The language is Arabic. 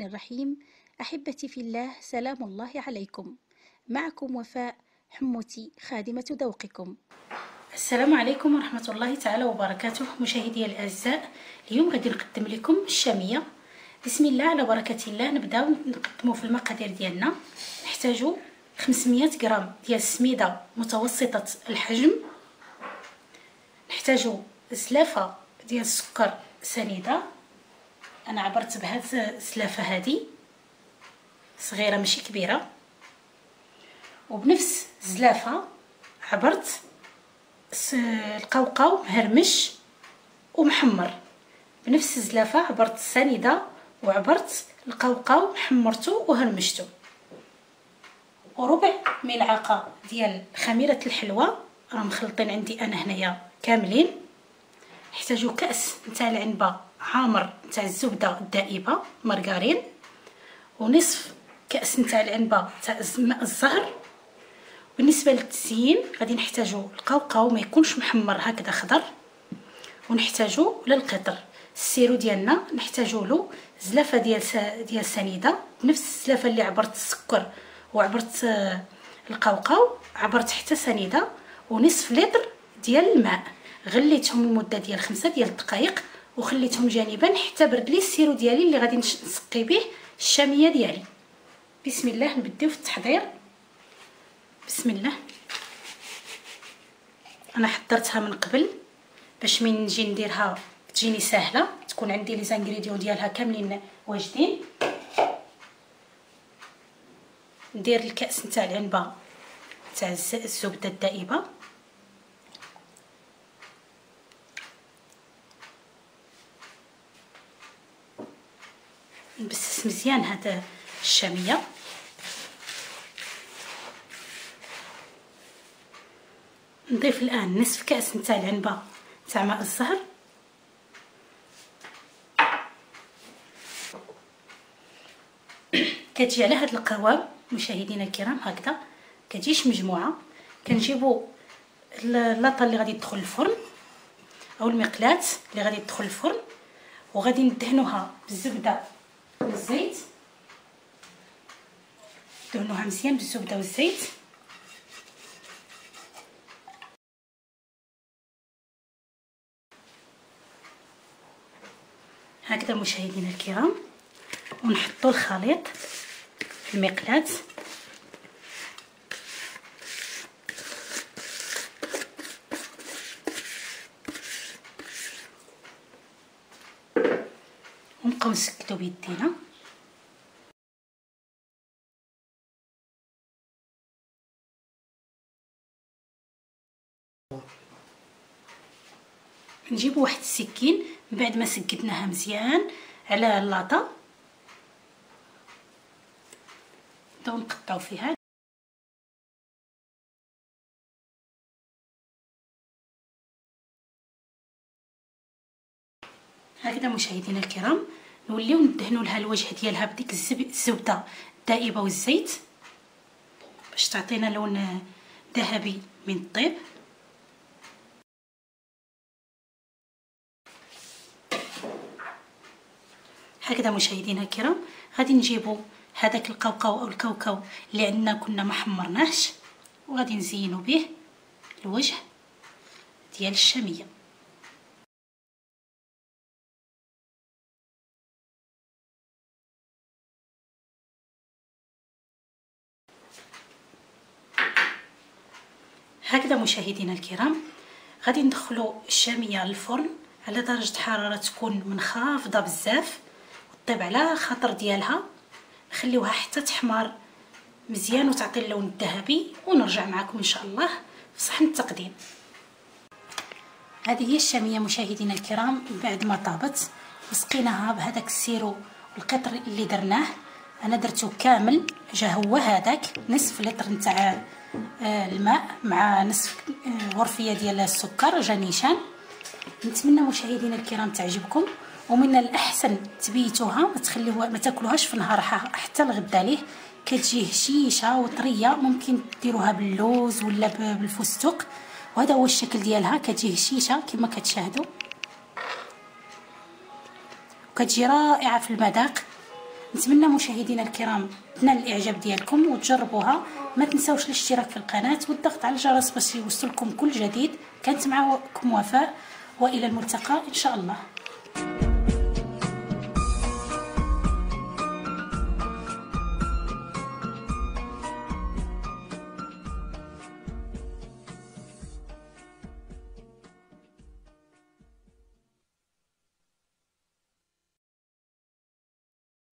الرحيم. أحبتي في الله، سلام الله عليكم. معكم وفاء حموتي، خادمة ذوقكم. السلام عليكم ورحمة الله تعالى وبركاته. مشاهدي الأعزاء، اليوم غادي نقدم لكم الشامية. بسم الله على بركة الله. نبداو نقدمو في المقادير ديالنا. نحتاجو 500 غرام ديال السميدة متوسطة الحجم. نحتاجو زلافة ديال السكر سنيدة. انا عبرت بهاد السلافه هذه صغيره ماشي كبيره، وبنفس الزلافه عبرت القوقاو مهرمش ومحمر. بنفس الزلافه عبرت السنيده وعبرت القوقاو حمرته وهرمشته. وربع ملعقه ديال خميره الحلوى، راه مخلطين عندي انا هنايا كاملين. نحتاجو كاس نتاع العنبه عامر نتاع الزبده الدائبه مارغرين، ونصف كاس نتاع العنبه تاع ماء الزهر. بالنسبه للتزيين غادي نحتاجو القوقاو ما يكونش محمر هكذا خضر، ونحتاجو للقطر. السيرو ديالنا نحتاجو له زلافه ديال سنيده، بنفس الزلافه اللي عبرت السكر وعبرت القوقاو عبرت حتى سنيده، ونصف لتر ديال الماء. غليتهم لمده ديال 5 ديال الدقائق وخليتهم جانبا حتى برد لي السيرو ديالي اللي غادي نسقي به الشاميه ديالي. بسم الله نبداو في التحضير. بسم الله. انا حضرتها من قبل باش من نجي نديرها تجيني سهله، تكون عندي لي زانغريديون ديالها كاملين واجدين. ندير الكاس نتاع العنبه تاع الزبده الدائبه، نبسس مزيان هذا الشاميه. نضيف الان نصف كاس نتاع العنبه تاع ماء الزهر، كتجي على هذا القوام مشاهدينا الكرام هكذا، كتجيش مجموعه. كنجيبوا اللاطه اللي غادي تدخل الفرن او المقلاة اللي غادي تدخل الفرن، وغادي ندهنوها بالزبده والزيت. دهنوها مزيان بالزبده والزيت. هكذا مشاهدينا الكرام، ونحطوا الخليط في المقلاة. ونبقاو نسكتو بيدينا. نجيبو واحد السكين بعد ما سكتناها مزيان على اللاطه، نبداو نقطعو فيها. هكذا مشاهدينا الكرام، نوليو ندهنوا لها الوجه ديالها بديك الزبده الدائبه والزيت باش تعطينا لون ذهبي من الطيب. هكذا مشاهدينا الكرام، غادي نجيبوا هذاك القوقاو او الكاوكاو اللي عندنا كنا ما حمرناهش، وغادي نزينوا به الوجه ديال الشاميه. هكذا مشاهدينا الكرام، غادي ندخلوا الشاميه للفرن على درجه حراره تكون منخفضه بزاف وطيب على خاطر ديالها. نخليوها حتى تحمر مزيان وتعطي اللون الذهبي، ونرجع معكم ان شاء الله في صحن التقديم. هذه هي الشاميه مشاهدينا الكرام بعد ما طابت، وسقيناها بهذاك السيرو والقطر اللي درناه. انا درته كامل، جا هو هذاك نصف لتر نتاع الماء مع نصف غرفيه ديال السكر جا نيشان. نتمنى مشاهدينا الكرام تعجبكم، ومن الاحسن تبيتوها ما تاكلوهاش في نهار حتى الغدا ليه، كتجي هشيشه وطريه. ممكن ديروها باللوز ولا بالفستق، وهذا هو الشكل ديالها. كتجي هشيشه كما كتشاهدوا، وكتجي رائعه في المذاق. نتمنى مشاهدينا الكرام تنال الاعجاب ديالكم وتجربوها. ما تنساوش الاشتراك في القناه والضغط على الجرس باش يوصلكم كل جديد. كانت معكم وفاء، والى الملتقى ان شاء الله.